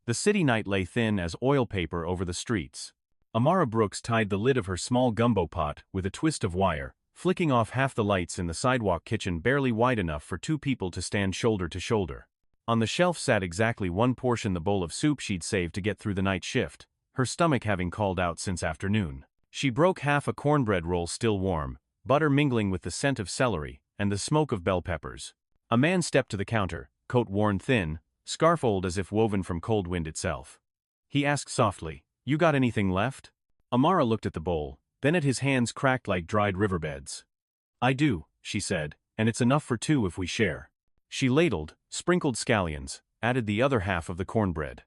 The city night lay thin as oil paper over the streets. Amara Brooks tied the lid of her small gumbo pot with a twist of wire, flicking off half the lights in the sidewalk kitchen barely wide enough for two people to stand shoulder to shoulder. On the shelf sat exactly one portion the bowl of soup she'd saved to get through the night shift, her stomach having called out since afternoon. She broke half a cornbread roll still warm, butter mingling with the scent of celery and the smoke of bell peppers. A man stepped to the counter, coat worn thin, scarf old as if woven from cold wind itself. He asked softly, "You got anything left?" Amara looked at the bowl, then at his hands cracked like dried riverbeds. "I do," she said, "and it's enough for two if we share." She ladled, sprinkled scallions, added the other half of the cornbread.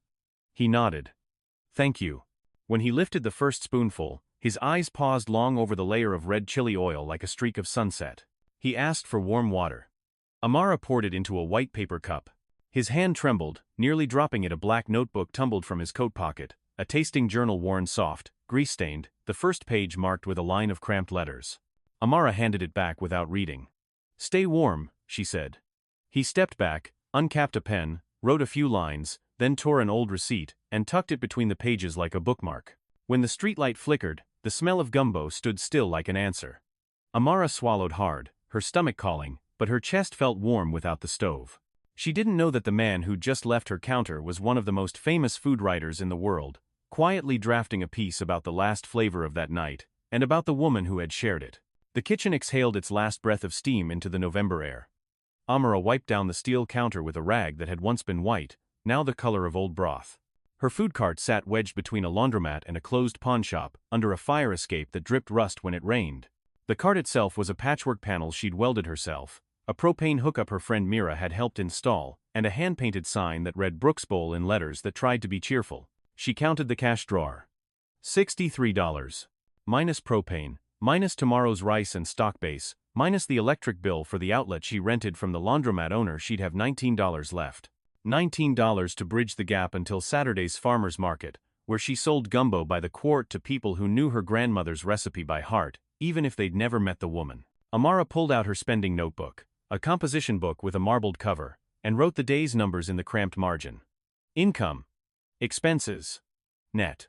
He nodded. "Thank you." When he lifted the first spoonful, his eyes paused long over the layer of red chili oil like a streak of sunset. He asked for warm water. Amara poured it into a white paper cup. His hand trembled, nearly dropping it. A black notebook tumbled from his coat pocket, a tasting journal worn soft, grease-stained, the first page marked with a line of cramped letters. Amara handed it back without reading. "Stay warm," she said. He stepped back, uncapped a pen, wrote a few lines, then tore an old receipt and tucked it between the pages like a bookmark. When the streetlight flickered, the smell of gumbo stood still like an answer. Amara swallowed hard, her stomach calling, but her chest felt warm without the stove. She didn't know that the man who'd just left her counter was one of the most famous food writers in the world, quietly drafting a piece about the last flavor of that night, and about the woman who had shared it. The kitchen exhaled its last breath of steam into the November air. Amara wiped down the steel counter with a rag that had once been white, now the color of old broth. Her food cart sat wedged between a laundromat and a closed pawnshop, under a fire escape that dripped rust when it rained. The cart itself was a patchwork panel she'd welded herself, a propane hookup her friend Mira had helped install, and a hand-painted sign that read Brooks Bowl in letters that tried to be cheerful. She counted the cash drawer. $63. Minus propane, minus tomorrow's rice and stock base, minus the electric bill for the outlet she rented from the laundromat owner, she'd have $19 left. $19 to bridge the gap until Saturday's farmer's market, where she sold gumbo by the quart to people who knew her grandmother's recipe by heart, even if they'd never met the woman. Amara pulled out her spending notebook, a composition book with a marbled cover, and wrote the day's numbers in the cramped margin. Income. Expenses. Net.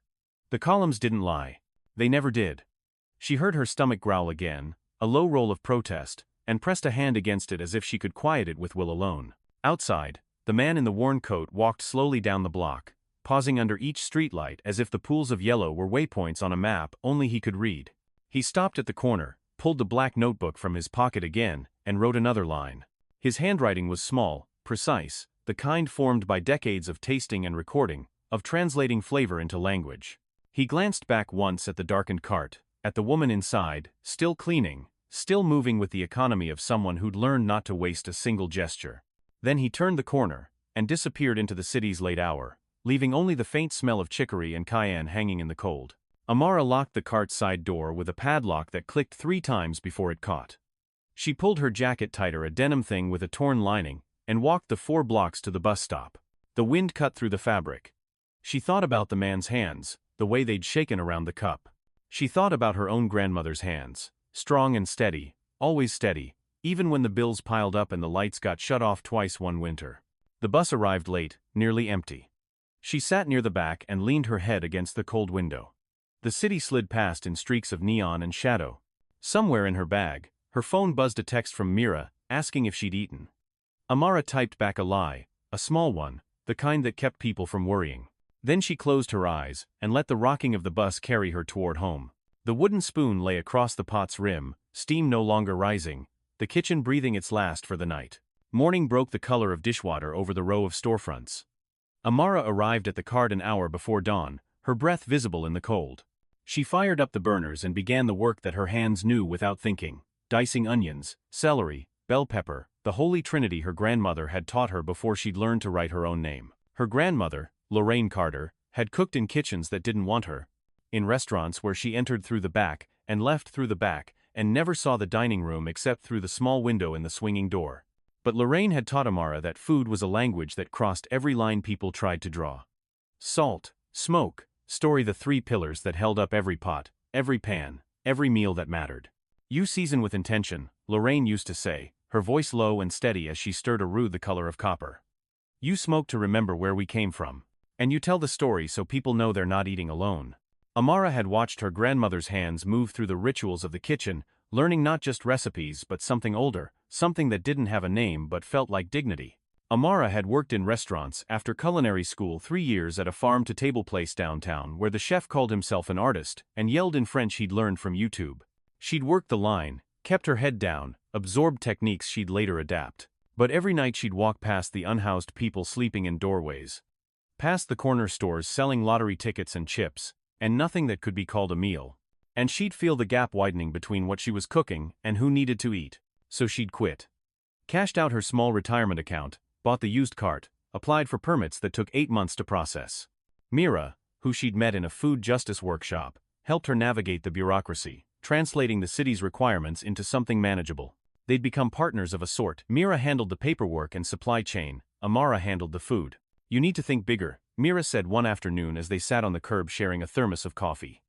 The columns didn't lie. They never did. She heard her stomach growl again, a low roll of protest, and pressed a hand against it as if she could quiet it with will alone. Outside, the man in the worn coat walked slowly down the block, pausing under each streetlight as if the pools of yellow were waypoints on a map only he could read. He stopped at the corner, pulled the black notebook from his pocket again, and wrote another line. His handwriting was small, precise, the kind formed by decades of tasting and recording, of translating flavor into language. He glanced back once at the darkened cart, at the woman inside, still cleaning, still moving with the economy of someone who'd learned not to waste a single gesture. Then he turned the corner, and disappeared into the city's late hour, leaving only the faint smell of chicory and cayenne hanging in the cold. Amara locked the cart's side door with a padlock that clicked 3 times before it caught. She pulled her jacket tighter, a denim thing with a torn lining, and walked the 4 blocks to the bus stop. The wind cut through the fabric. She thought about the man's hands, the way they'd shaken around the cup. She thought about her own grandmother's hands, strong and steady, always steady, even when the bills piled up and the lights got shut off twice one winter. The bus arrived late, nearly empty. She sat near the back and leaned her head against the cold window. The city slid past in streaks of neon and shadow. Somewhere in her bag, her phone buzzed a text from Mira, asking if she'd eaten. Amara typed back a lie, a small one, the kind that kept people from worrying. Then she closed her eyes and let the rocking of the bus carry her toward home. The wooden spoon lay across the pot's rim, steam no longer rising, the kitchen breathing its last for the night. Morning broke the color of dishwater over the row of storefronts. Amara arrived at the cart an hour before dawn, her breath visible in the cold. She fired up the burners and began the work that her hands knew without thinking, dicing onions, celery, bell pepper, the holy trinity her grandmother had taught her before she'd learned to write her own name. Her grandmother, Lorraine Carter, had cooked in kitchens that didn't want her, in restaurants where she entered through the back and left through the back and never saw the dining room except through the small window in the swinging door. But Lorraine had taught Amara that food was a language that crossed every line people tried to draw. Salt, smoke, story, the 3 pillars that held up every pot, every pan, every meal that mattered. You season with intention, Lorraine used to say, her voice low and steady as she stirred a roux the color of copper. You smoke to remember where we came from. And you tell the story so people know they're not eating alone. Amara had watched her grandmother's hands move through the rituals of the kitchen, learning not just recipes but something older, something that didn't have a name but felt like dignity. Amara had worked in restaurants after culinary school 3 years at a farm-to-table place downtown where the chef called himself an artist and yelled in French he'd learned from YouTube. She'd worked the line, kept her head down, absorbed techniques she'd later adapt. But every night she'd walk past the unhoused people sleeping in doorways, past the corner stores selling lottery tickets and chips, and nothing that could be called a meal. And she'd feel the gap widening between what she was cooking and who needed to eat. So she'd quit. Cashed out her small retirement account, bought the used cart, applied for permits that took 8 months to process. Mira, who she'd met in a food justice workshop, helped her navigate the bureaucracy, translating the city's requirements into something manageable. They'd become partners of a sort. Mira handled the paperwork and supply chain, Amara handled the food. "You need to think bigger," Mira said one afternoon as they sat on the curb sharing a thermos of coffee.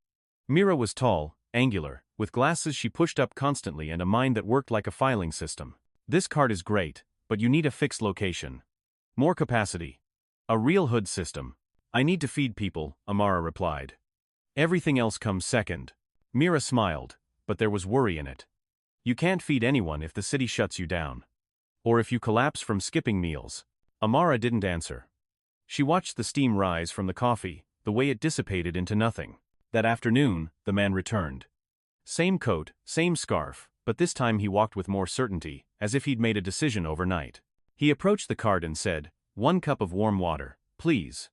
Mira was tall, angular, with glasses she pushed up constantly and a mind that worked like a filing system. "This cart is great, but you need a fixed location. More capacity. A real hood system." "I need to feed people," Amara replied. "Everything else comes second." Mira smiled, but there was worry in it. "You can't feed anyone if the city shuts you down. Or if you collapse from skipping meals." Amara didn't answer. She watched the steam rise from the coffee, the way it dissipated into nothing. That afternoon, the man returned. Same coat, same scarf, but this time he walked with more certainty, as if he'd made a decision overnight. He approached the cart and said, "1 cup of warm water, please."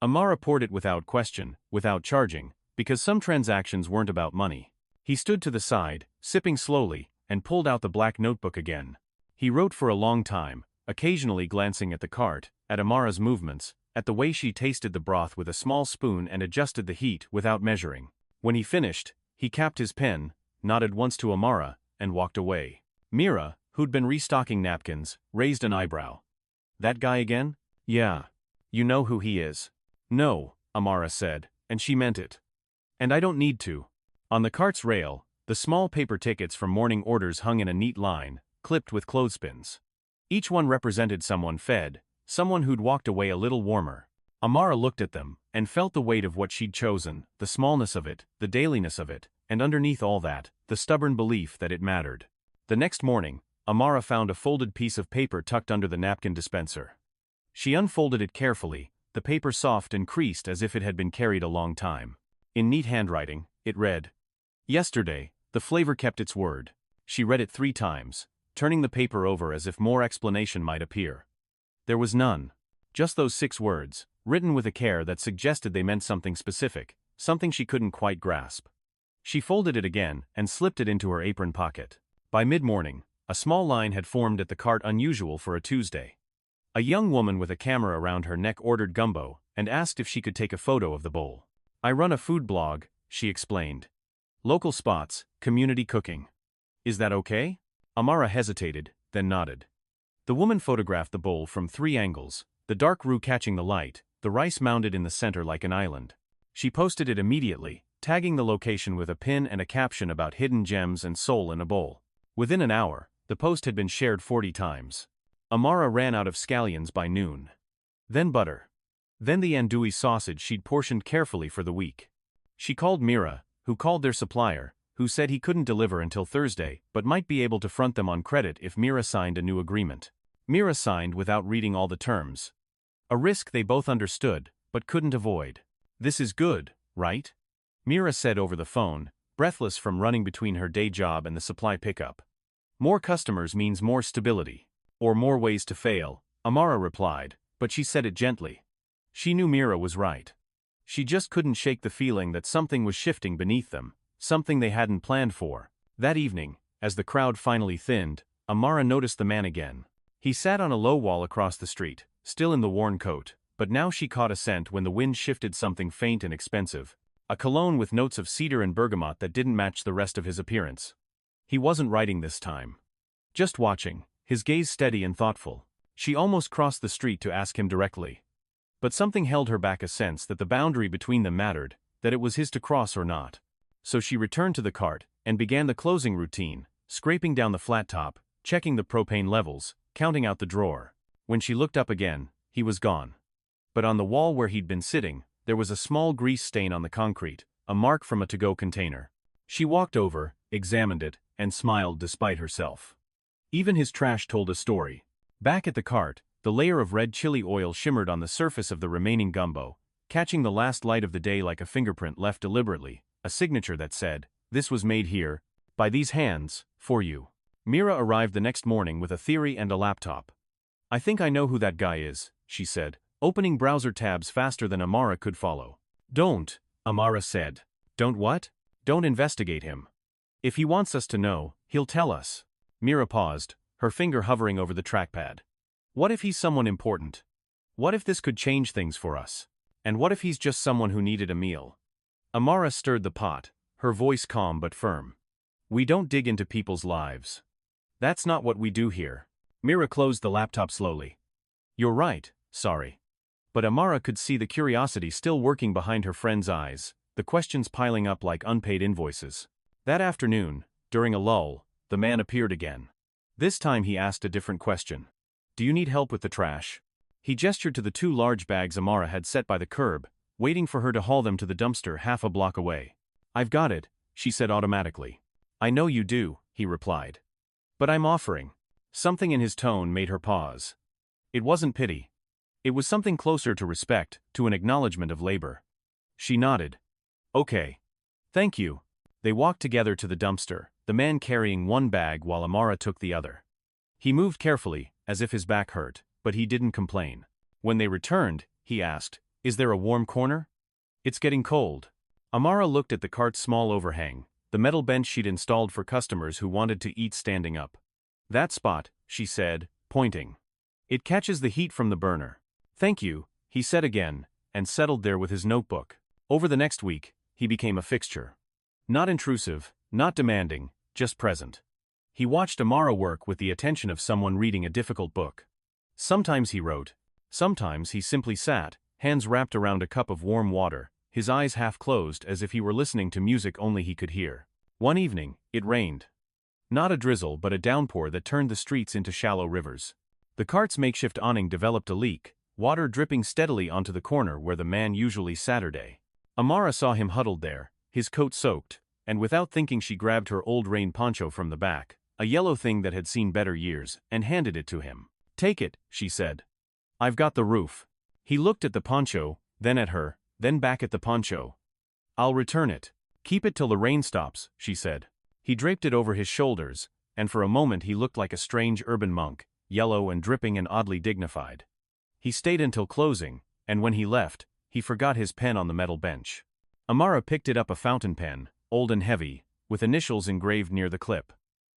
Amara poured it without question, without charging, because some transactions weren't about money. He stood to the side, sipping slowly, and pulled out the black notebook again. He wrote for a long time, occasionally glancing at the cart, at Amara's movements, at the way she tasted the broth with a small spoon and adjusted the heat without measuring. When he finished, he capped his pen, nodded once to Amara, and walked away. Mira, who'd been restocking napkins, raised an eyebrow. "That guy again?" "Yeah. You know who he is?" "No," Amara said, and she meant it. "And I don't need to." On the cart's rail, the small paper tickets from morning orders hung in a neat line, clipped with clothespins. Each one represented someone fed, someone who'd walked away a little warmer. Amara looked at them, and felt the weight of what she'd chosen, the smallness of it, the dailiness of it, and underneath all that, the stubborn belief that it mattered. The next morning, Amara found a folded piece of paper tucked under the napkin dispenser. She unfolded it carefully, the paper soft and creased as if it had been carried a long time. In neat handwriting, it read, "Yesterday, the flavor kept its word." She read it 3 times, turning the paper over as if more explanation might appear. There was none. Just those 6 words, written with a care that suggested they meant something specific, something she couldn't quite grasp. She folded it again and slipped it into her apron pocket. By mid-morning, a small line had formed at the cart, unusual for a Tuesday. A young woman with a camera around her neck ordered gumbo and asked if she could take a photo of the bowl. "I run a food blog," she explained. "Local spots, community cooking. Is that okay?" Amara hesitated, then nodded. The woman photographed the bowl from 3 angles, the dark roux catching the light, the rice mounded in the center like an island. She posted it immediately, tagging the location with a pin and a caption about hidden gems and soul in a bowl. Within an hour, the post had been shared 40 times. Amara ran out of scallions by noon. Then butter. Then the andouille sausage she'd portioned carefully for the week. She called Mira, who called their supplier, who said he couldn't deliver until Thursday but might be able to front them on credit if Mira signed a new agreement. Mira signed without reading all the terms. A risk they both understood, but couldn't avoid. "This is good, right?" Mira said over the phone, breathless from running between her day job and the supply pickup. "More customers means more stability. Or more ways to fail," Amara replied, but she said it gently. She knew Mira was right. She just couldn't shake the feeling that something was shifting beneath them, something they hadn't planned for. That evening, as the crowd finally thinned, Amara noticed the man again. He sat on a low wall across the street, still in the worn coat, but now she caught a scent when the wind shifted, something faint and expensive. A cologne with notes of cedar and bergamot that didn't match the rest of his appearance. He wasn't writing this time. Just watching, his gaze steady and thoughtful. She almost crossed the street to ask him directly. But something held her back, a sense that the boundary between them mattered, that it was his to cross or not. So she returned to the cart, and began the closing routine, scraping down the flat top, checking the propane levels, counting out the drawer. When she looked up again, he was gone. but on the wall where he'd been sitting, there was a small grease stain on the concrete, a mark from a to-go container. She walked over, examined it, and smiled despite herself. Even his trash told a story. Back at the cart, the layer of red chili oil shimmered on the surface of the remaining gumbo, catching the last light of the day like a fingerprint left deliberately, a signature that said, "This was made here, by these hands, for you." Mira arrived the next morning with a theory and a laptop. "I think I know who that guy is," she said, opening browser tabs faster than Amara could follow. "Don't," Amara said. "Don't what?" "Don't investigate him. If he wants us to know, he'll tell us." Mira paused, her finger hovering over the trackpad. "What if he's someone important? What if this could change things for us? And what if he's just someone who needed a meal?" Amara stirred the pot, her voice calm but firm. "We don't dig into people's lives. That's not what we do here." Mira closed the laptop slowly. "You're right, sorry." But Amara could see the curiosity still working behind her friend's eyes, the questions piling up like unpaid invoices. That afternoon, during a lull, the man appeared again. This time he asked a different question. "Do you need help with the trash?" He gestured to the 2 large bags Amara had set by the curb, waiting for her to haul them to the dumpster half a block away. "I've got it," she said automatically. "I know you do," he replied. "But I'm offering." Something in his tone made her pause. It wasn't pity. It was something closer to respect, to an acknowledgement of labor. She nodded. "Okay. Thank you." They walked together to the dumpster, the man carrying one bag while Amara took the other. He moved carefully, as if his back hurt, but he didn't complain. When they returned, he asked, "Is there a warm corner?" "It's getting cold." Amara looked at the cart's small overhang, the metal bench she'd installed for customers who wanted to eat standing up. "That spot," she said, pointing. "It catches the heat from the burner." "Thank you," he said again, and settled there with his notebook. Over the next week, he became a fixture. Not intrusive, not demanding, just present. He watched Amara work with the attention of someone reading a difficult book. Sometimes he wrote. Sometimes he simply sat, hands wrapped around a cup of warm water, his eyes half closed as if he were listening to music only he could hear. One evening, it rained. Not a drizzle but a downpour that turned the streets into shallow rivers. The cart's makeshift awning developed a leak, water dripping steadily onto the corner where the man usually Saturday. Amara saw him huddled there, his coat soaked, and without thinking she grabbed her old rain poncho from the back, a yellow thing that had seen better years, and handed it to him. "Take it," she said. "I've got the roof." He looked at the poncho, then at her, then back at the poncho. "I'll return it." "Keep it till the rain stops," she said. He draped it over his shoulders, and for a moment he looked like a strange urban monk, yellow and dripping and oddly dignified. He stayed until closing, and when he left, he forgot his pen on the metal bench. Amara picked it up, a fountain pen, old and heavy, with initials engraved near the clip.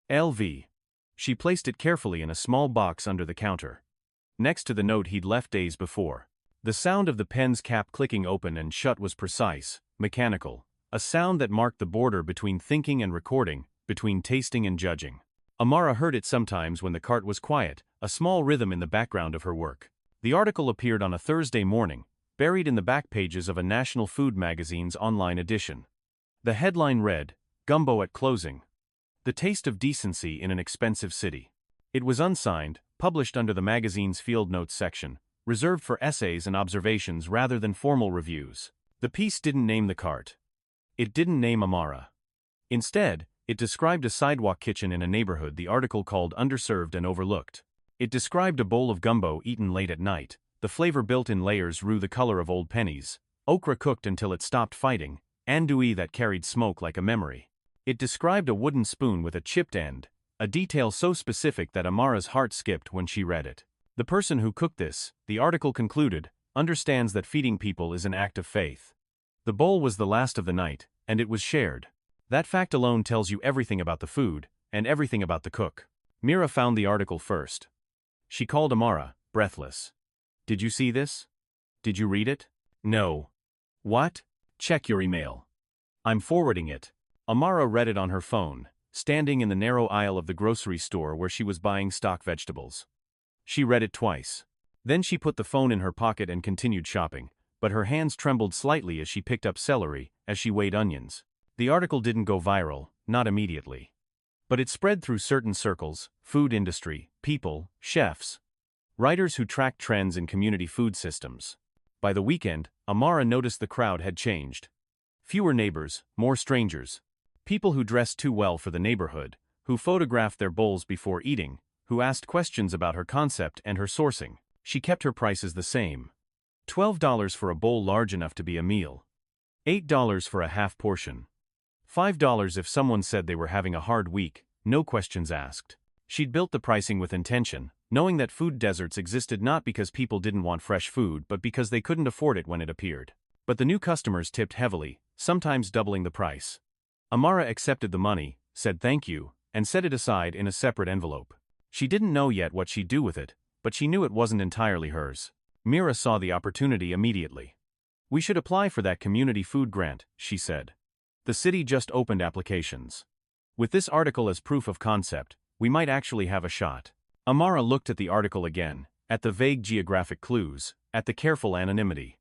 LV. She placed it carefully in a small box under the counter, next to the note he'd left days before. The sound of the pen's cap clicking open and shut was precise, mechanical, a sound that marked the border between thinking and recording, between tasting and judging. Amara heard it sometimes when the cart was quiet, a small rhythm in the background of her work. The article appeared on a Thursday morning, buried in the back pages of a national food magazine's online edition. The headline read, "Gumbo at Closing. The Taste of Decency in an Expensive City." It was unsigned, published under the magazine's field notes section, reserved for essays and observations rather than formal reviews. The piece didn't name the cart. It didn't name Amara. Instead, it described a sidewalk kitchen in a neighborhood the article called underserved and overlooked. It described a bowl of gumbo eaten late at night, the flavor built in layers rue the color of old pennies, okra cooked until it stopped fighting, andouille that carried smoke like a memory. It described a wooden spoon with a chipped end, a detail so specific that Amara's heart skipped when she read it. The person who cooked this, the article concluded, understands that feeding people is an act of faith. The bowl was the last of the night, and it was shared. That fact alone tells you everything about the food, and everything about the cook. Mira found the article first. She called Amara, breathless. "Did you see this? Did you read it?" "No." "What?" "Check your email. I'm forwarding it." Amara read it on her phone, standing in the narrow aisle of the grocery store where she was buying stock vegetables. She read it twice. Then she put the phone in her pocket and continued shopping, but her hands trembled slightly as she picked up celery, as she weighed onions. The article didn't go viral, not immediately. But it spread through certain circles, food industry, people, chefs, writers who tracked trends in community food systems. By the weekend, Amara noticed the crowd had changed. Fewer neighbors, more strangers. People who dressed too well for the neighborhood, who photographed their bowls before eating, who asked questions about her concept and her sourcing. She kept her prices the same. $12 for a bowl large enough to be a meal. $8 for a half portion. $5 if someone said they were having a hard week, no questions asked. She'd built the pricing with intention, knowing that food deserts existed not because people didn't want fresh food but because they couldn't afford it when it appeared. But the new customers tipped heavily, sometimes doubling the price. Amara accepted the money, said thank you, and set it aside in a separate envelope. She didn't know yet what she'd do with it, but she knew it wasn't entirely hers. Mira saw the opportunity immediately. "We should apply for that community food grant," she said. "The city just opened applications. With this article as proof of concept, we might actually have a shot." Amara looked at the article again, at the vague geographic clues, at the careful anonymity.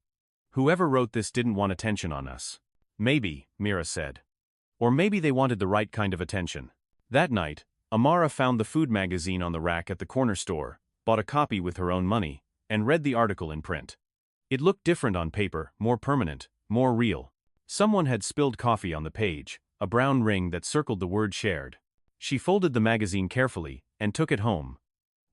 "Whoever wrote this didn't want attention on us." "Maybe," Mira said. "Or maybe they wanted the right kind of attention." That night, Amara found the food magazine on the rack at the corner store, bought a copy with her own money, and read the article in print. It looked different on paper, more permanent, more real. Someone had spilled coffee on the page, a brown ring that circled the word shared. She folded the magazine carefully and took it home,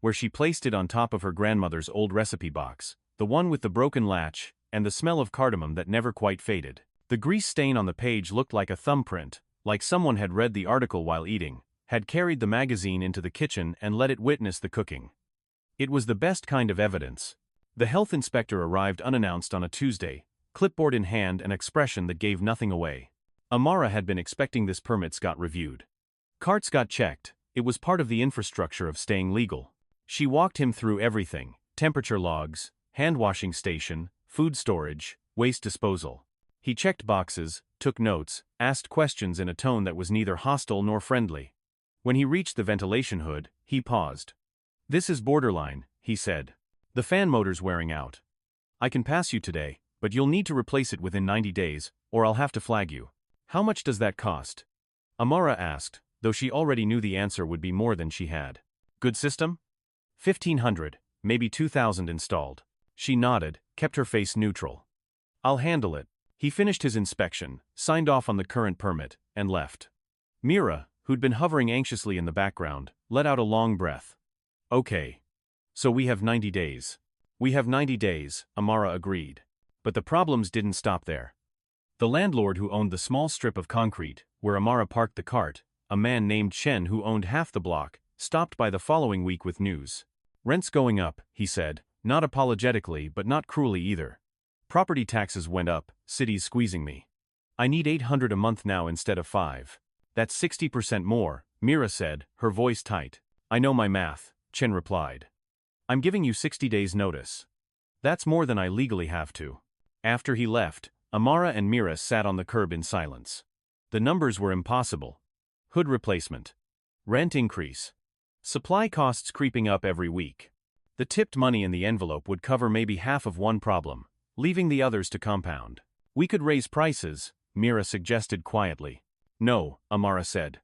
where she placed it on top of her grandmother's old recipe box, the one with the broken latch and the smell of cardamom that never quite faded. The grease stain on the page looked like a thumbprint, like someone had read the article while eating, had carried the magazine into the kitchen and let it witness the cooking. It was the best kind of evidence. The health inspector arrived unannounced on a Tuesday, clipboard in hand, an expression that gave nothing away. Amara had been expecting this. Permits got reviewed. Carts got checked. It was part of the infrastructure of staying legal. She walked him through everything: temperature logs, hand-washing station, food storage, waste disposal. He checked boxes, took notes, asked questions in a tone that was neither hostile nor friendly. When he reached the ventilation hood, he paused. "This is borderline," he said. "The fan motor's wearing out. I can pass you today, but you'll need to replace it within 90 days, or I'll have to flag you." "How much does that cost?" Amara asked, though she already knew the answer would be more than she had. "Good system?" $1,500, maybe $2,000 installed. She nodded, kept her face neutral. "I'll handle it." He finished his inspection, signed off on the current permit, and left. Mira, who'd been hovering anxiously in the background, let out a long breath. "Okay. So we have 90 days. "We have 90 days, Amara agreed. But the problems didn't stop there. The landlord who owned the small strip of concrete, where Amara parked the cart, a man named Chen who owned half the block, stopped by the following week with news. "Rent's going up," he said, not apologetically but not cruelly either. "Property taxes went up, city's squeezing me. I need $800 a month now instead of $5. "That's 60% more," Mira said, her voice tight. "I know my math," Chen replied. "I'm giving you 60 days notice. That's more than I legally have to." After he left, Amara and Mira sat on the curb in silence. The numbers were impossible. Hood replacement. Rent increase. Supply costs creeping up every week. The tipped money in the envelope would cover maybe half of one problem, leaving the others to compound. "We could raise prices," Mira suggested quietly. "No," Amara said.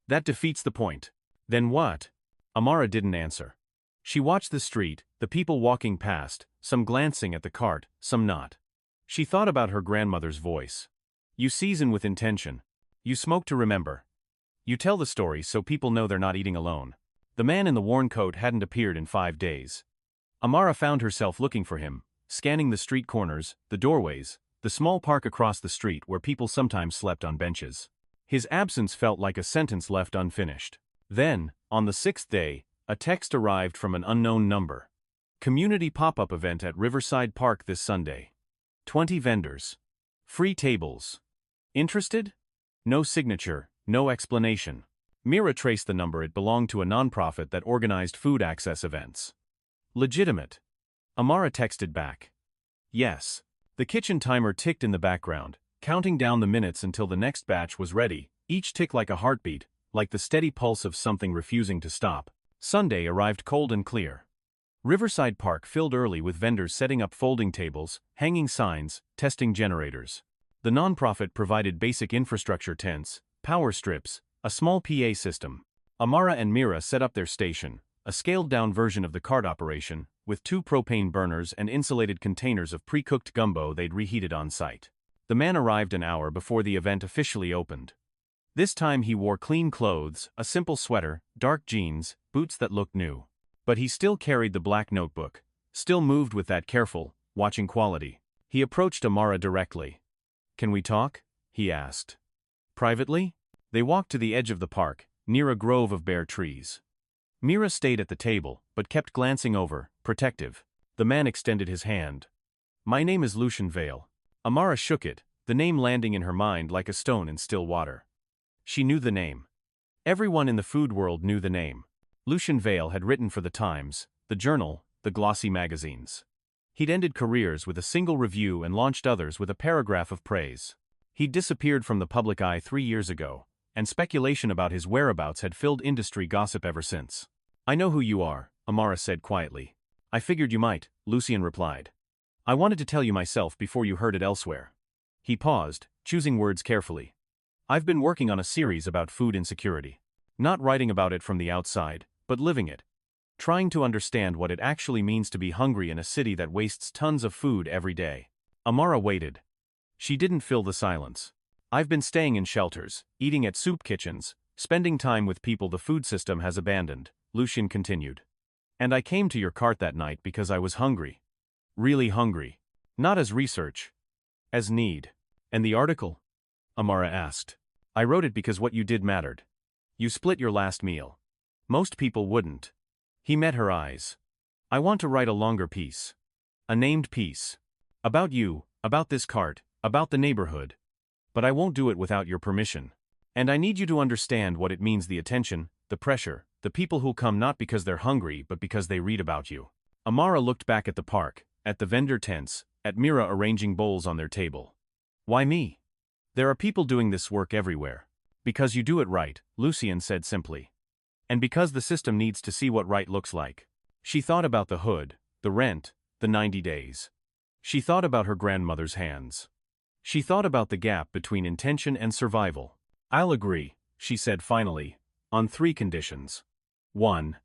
"That defeats the point." "Then what?" Amara didn't answer. She watched the street, the people walking past, some glancing at the cart, some not. She thought about her grandmother's voice. "You season with intention. You smoke to remember. You tell the story so people know they're not eating alone." The man in the worn coat hadn't appeared in 5 days. Amara found herself looking for him, scanning the street corners, the doorways, the small park across the street where people sometimes slept on benches. His absence felt like a sentence left unfinished. Then, on the 6th day, a text arrived from an unknown number. "Community pop-up event at Riverside Park this Sunday. 20 vendors. Free tables. Interested?" No signature, no explanation. Mira traced the number. It belonged to a nonprofit that organized food access events. "Legitimate?" Amara texted back. "Yes." The kitchen timer ticked in the background, counting down the minutes until the next batch was ready, each tick like a heartbeat, like the steady pulse of something refusing to stop. Sunday arrived cold and clear. Riverside Park filled early with vendors setting up folding tables, hanging signs, testing generators. The nonprofit provided basic infrastructure: tents, power strips, a small PA system. Amara and Mira set up their station, a scaled-down version of the cart operation, with 2 propane burners and insulated containers of pre-cooked gumbo they'd reheated on site. The man arrived an hour before the event officially opened. This time he wore clean clothes, a simple sweater, dark jeans, boots that looked new. But he still carried the black notebook, still moved with that careful, watching quality. He approached Amara directly. "Can we talk?" he asked. "Privately?" They walked to the edge of the park, near a grove of bare trees. Mira stayed at the table, but kept glancing over, protective. The man extended his hand. "My name is Lucien Vale." Amara shook it, the name landing in her mind like a stone in still water. She knew the name. Everyone in the food world knew the name. Lucien Vale had written for the Times, the Journal, the glossy magazines. He'd ended careers with a single review and launched others with a paragraph of praise. He'd disappeared from the public eye 3 years ago, and speculation about his whereabouts had filled industry gossip ever since. "I know who you are," Amara said quietly. "I figured you might," Lucien replied. "I wanted to tell you myself before you heard it elsewhere." He paused, choosing words carefully. "I've been working on a series about food insecurity. Not writing about it from the outside, but living it. Trying to understand what it actually means to be hungry in a city that wastes tons of food every day." Amara waited. She didn't fill the silence. "I've been staying in shelters, eating at soup kitchens, spending time with people the food system has abandoned," Lucien continued. "And I came to your cart that night because I was hungry. Really hungry. Not as research. As need." "And the article?" Amara asked. "I wrote it because what you did mattered. You split your last meal. Most people wouldn't." He met her eyes. "I want to write a longer piece. A named piece. About you, about this cart, about the neighborhood. But I won't do it without your permission. And I need you to understand what it means, the attention, the pressure, the people who'll come not because they're hungry but because they read about you." Amara looked back at the park, at the vendor tents, at Mira arranging bowls on their table. "Why me? There are people doing this work everywhere." "Because you do it right," Lucien said simply. "And because the system needs to see what right looks like." She thought about the hood, the rent, the 90 days. She thought about her grandmother's hands. She thought about the gap between intention and survival. "I'll agree," she said finally, "on 3 conditions. 1.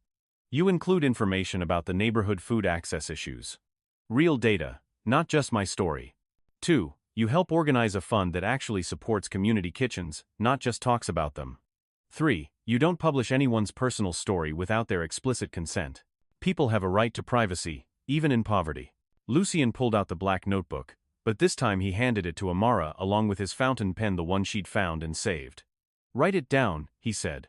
You include information about the neighborhood food access issues. Real data, not just my story. 2. You help organize a fund that actually supports community kitchens, not just talks about them. 3. You don't publish anyone's personal story without their explicit consent. People have a right to privacy, even in poverty." Lucien pulled out the black notebook, but this time he handed it to Amara along with his fountain pen, the one she'd found and saved. "Write it down," he said.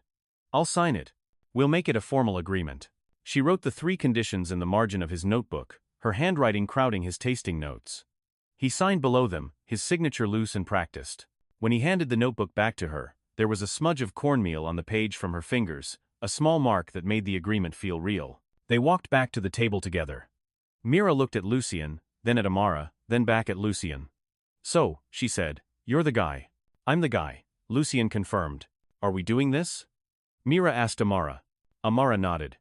"I'll sign it. We'll make it a formal agreement." She wrote the 3 conditions in the margin of his notebook, her handwriting crowding his tasting notes. He signed below them, his signature loose and practiced. When he handed the notebook back to her, there was a smudge of cornmeal on the page from her fingers, a small mark that made the agreement feel real. They walked back to the table together. Mira looked at Lucien, then at Amara, then back at Lucien. "So," she said, "you're the guy." "I'm the guy," Lucien confirmed. "Are we doing this?" Mira asked Amara. Amara nodded.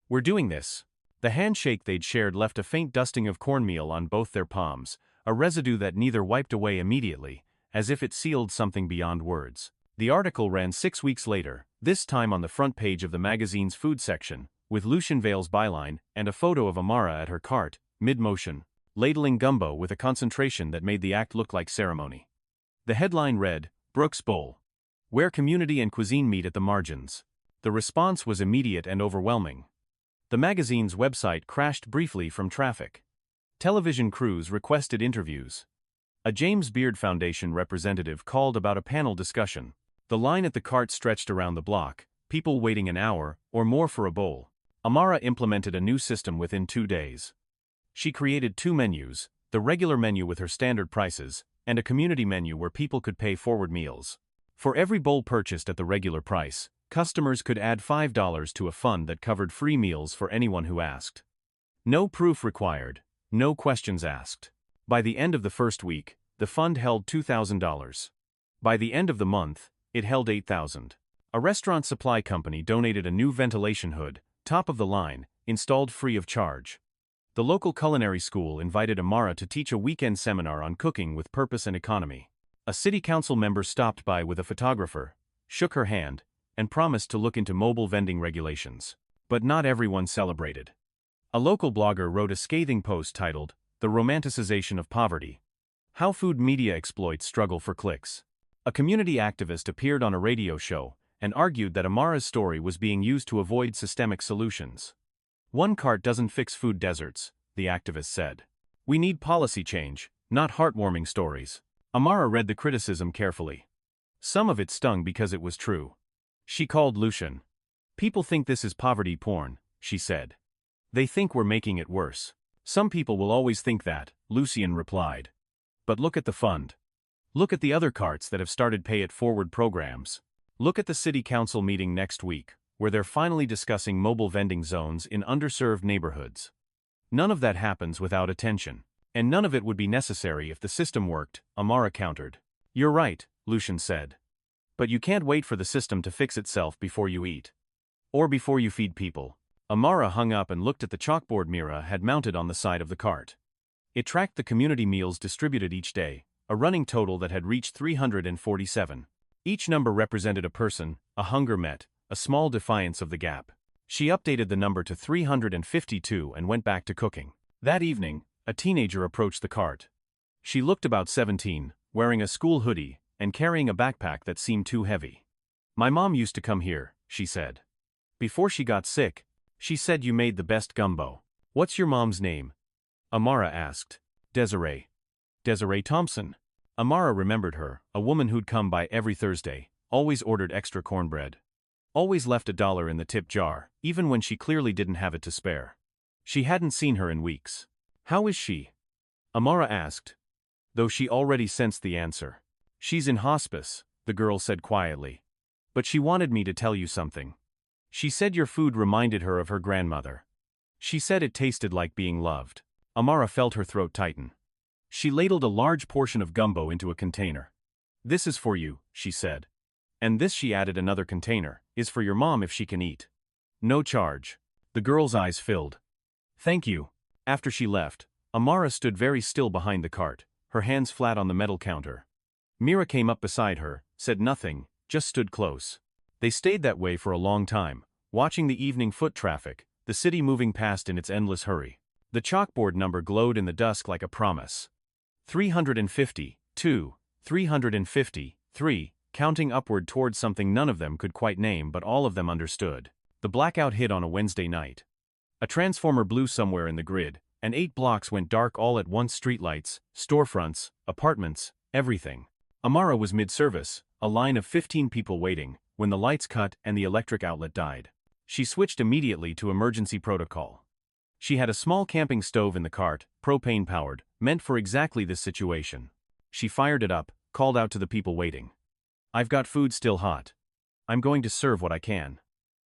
"We're doing this." The handshake they'd shared left a faint dusting of cornmeal on both their palms, a residue that neither wiped away immediately, as if it sealed something beyond words. The article ran 6 weeks later, this time on the front page of the magazine's food section, with Lucien Vale's byline and a photo of Amara at her cart, mid-motion, ladling gumbo with a concentration that made the act look like ceremony. The headline read, "Brooks Bowl. Where community and cuisine meet at the margins." The response was immediate and overwhelming. The magazine's website crashed briefly from traffic. Television crews requested interviews. A James Beard Foundation representative called about a panel discussion. The line at the cart stretched around the block, people waiting an hour or more for a bowl. Amara implemented a new system within 2 days. She created 2 menus, the regular menu with her standard prices, and a community menu where people could pay forward meals. For every bowl purchased at the regular price, customers could add $5 to a fund that covered free meals for anyone who asked. No proof required, no questions asked. By the end of the first week, the fund held $2,000. By the end of the month, it held $8,000. A restaurant supply company donated a new ventilation hood, top of the line, installed free of charge. The local culinary school invited Amara to teach a weekend seminar on cooking with purpose and economy. A city council member stopped by with a photographer, shook her hand, and promised to look into mobile vending regulations. But not everyone celebrated. A local blogger wrote a scathing post titled, "The Romanticization of Poverty: How Food Media Exploits Struggle for Clicks." A community activist appeared on a radio show and argued that Amara's story was being used to avoid systemic solutions. "One cart doesn't fix food deserts," the activist said. "We need policy change, not heartwarming stories." Amara read the criticism carefully. Some of it stung because it was true. She called Lucien. "People think this is poverty porn," she said. "They think we're making it worse." "Some people will always think that," Lucien replied. "But look at the fund. Look at the other carts that have started pay-it-forward programs. Look at the city council meeting next week, where they're finally discussing mobile vending zones in underserved neighborhoods. None of that happens without attention. And none of it would be necessary if the system worked," Amara countered. "You're right," Lucien said. "But you can't wait for the system to fix itself before you eat. Or before you feed people." Amara hung up and looked at the chalkboard Mira had mounted on the side of the cart. It tracked the community meals distributed each day, a running total that had reached 347. Each number represented a person, a hunger met, a small defiance of the gap. She updated the number to 352 and went back to cooking. That evening, a teenager approached the cart. She looked about 17, wearing a school hoodie, and carrying a backpack that seemed too heavy. "My mom used to come here," she said. "Before she got sick, she said you made the best gumbo." "What's your mom's name?" Amara asked. "Desiree. Desiree Thompson." Amara remembered her, a woman who'd come by every Thursday, always ordered extra cornbread. Always left $1 in the tip jar, even when she clearly didn't have it to spare. She hadn't seen her in weeks. "How is she?" Amara asked, though she already sensed the answer. "She's in hospice," the girl said quietly. "But she wanted me to tell you something. She said your food reminded her of her grandmother. She said it tasted like being loved." Amara felt her throat tighten. She ladled a large portion of gumbo into a container. "This is for you," she said. "And this," she added, another container, "is for your mom if she can eat. No charge." The girl's eyes filled. "Thank you." After she left, Amara stood very still behind the cart, her hands flat on the metal counter. Mira came up beside her, said nothing, just stood close. They stayed that way for a long time, watching the evening foot traffic, the city moving past in its endless hurry. The chalkboard number glowed in the dusk like a promise. 352, 353, counting upward towards something none of them could quite name but all of them understood. The blackout hit on a Wednesday night. A transformer blew somewhere in the grid, and 8 blocks went dark all at once. Streetlights, storefronts, apartments, everything. Amara was mid-service, a line of 15 people waiting, when the lights cut and the electric outlet died. She switched immediately to emergency protocol. She had a small camping stove in the cart, propane-powered, meant for exactly this situation. She fired it up, called out to the people waiting. "I've got food still hot. I'm going to serve what I can.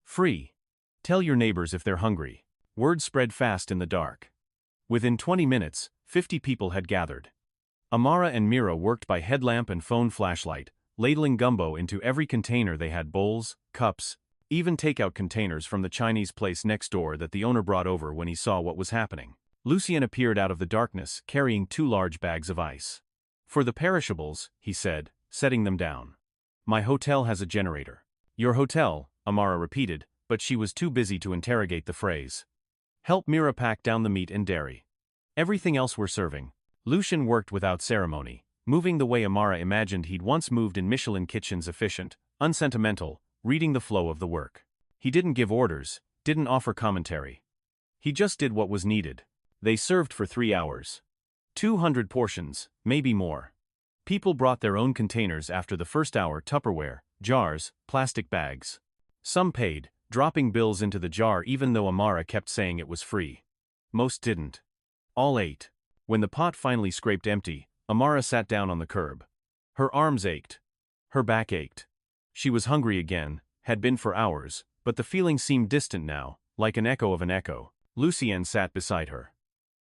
Free. Tell your neighbors if they're hungry." Word spread fast in the dark. Within 20 minutes, 50 people had gathered. Amara and Mira worked by headlamp and phone flashlight, ladling gumbo into every container. They had bowls, cups, even takeout containers from the Chinese place next door that the owner brought over when he saw what was happening. Lucien appeared out of the darkness, carrying 2 large bags of ice. "For the perishables," he said, setting them down. "My hotel has a generator." "Your hotel," Amara repeated, but she was too busy to interrogate the phrase. "Help Mira pack down the meat and dairy. Everything else we're serving." Lucien worked without ceremony, moving the way Amara imagined he'd once moved in Michelin kitchens, efficient, unsentimental, reading the flow of the work. He didn't give orders, didn't offer commentary. He just did what was needed. They served for 3 hours. 200 portions, maybe more. People brought their own containers after the first hour: Tupperware, jars, plastic bags. Some paid, dropping bills into the jar even though Amara kept saying it was free. Most didn't. All ate. When the pot finally scraped empty, Amara sat down on the curb. Her arms ached. Her back ached. She was hungry again, had been for hours, but the feeling seemed distant now, like an echo of an echo. Lucien sat beside her.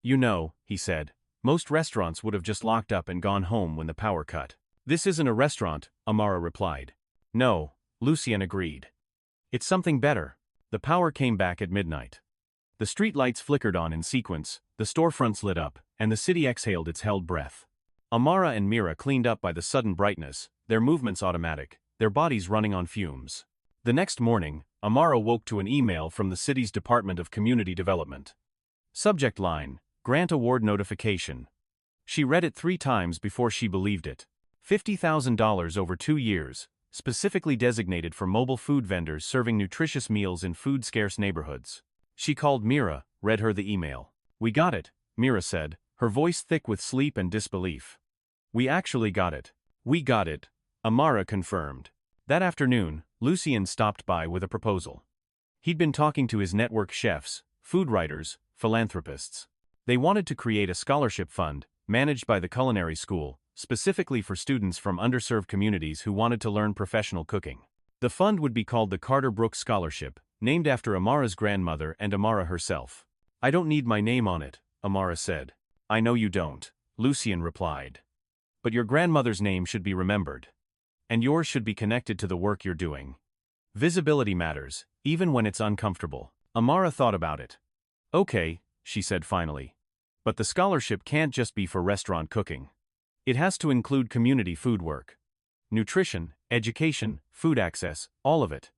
"You know," he said, "most restaurants would have just locked up and gone home when the power cut." "This isn't a restaurant," Amara replied. "No," Lucien agreed. "It's something better." The power came back at midnight. The street lights flickered on in sequence, the storefronts lit up, and the city exhaled its held breath. Amara and Mira cleaned up by the sudden brightness, their movements automatic, their bodies running on fumes. The next morning, Amara woke to an email from the city's Department of Community Development. Subject line: Grant Award Notification. She read it 3 times before she believed it. $50,000 over 2 years, specifically designated for mobile food vendors serving nutritious meals in food-scarce neighborhoods. She called Mira, read her the email. "We got it," Mira said, her voice thick with sleep and disbelief. "We actually got it." "We got it," Amara confirmed. That afternoon, Lucien stopped by with a proposal. He'd been talking to his network chefs, food writers, philanthropists. They wanted to create a scholarship fund, managed by the culinary school, specifically for students from underserved communities who wanted to learn professional cooking. The fund would be called the Carter Brooks Scholarship, named after Amara's grandmother and Amara herself. "I don't need my name on it," Amara said. "I know you don't," Lucien replied. "But your grandmother's name should be remembered. And yours should be connected to the work you're doing. Visibility matters, even when it's uncomfortable." Amara thought about it. "Okay," she said finally. "But the scholarship can't just be for restaurant cooking. It has to include community food work. Nutrition, education, food access, all of it."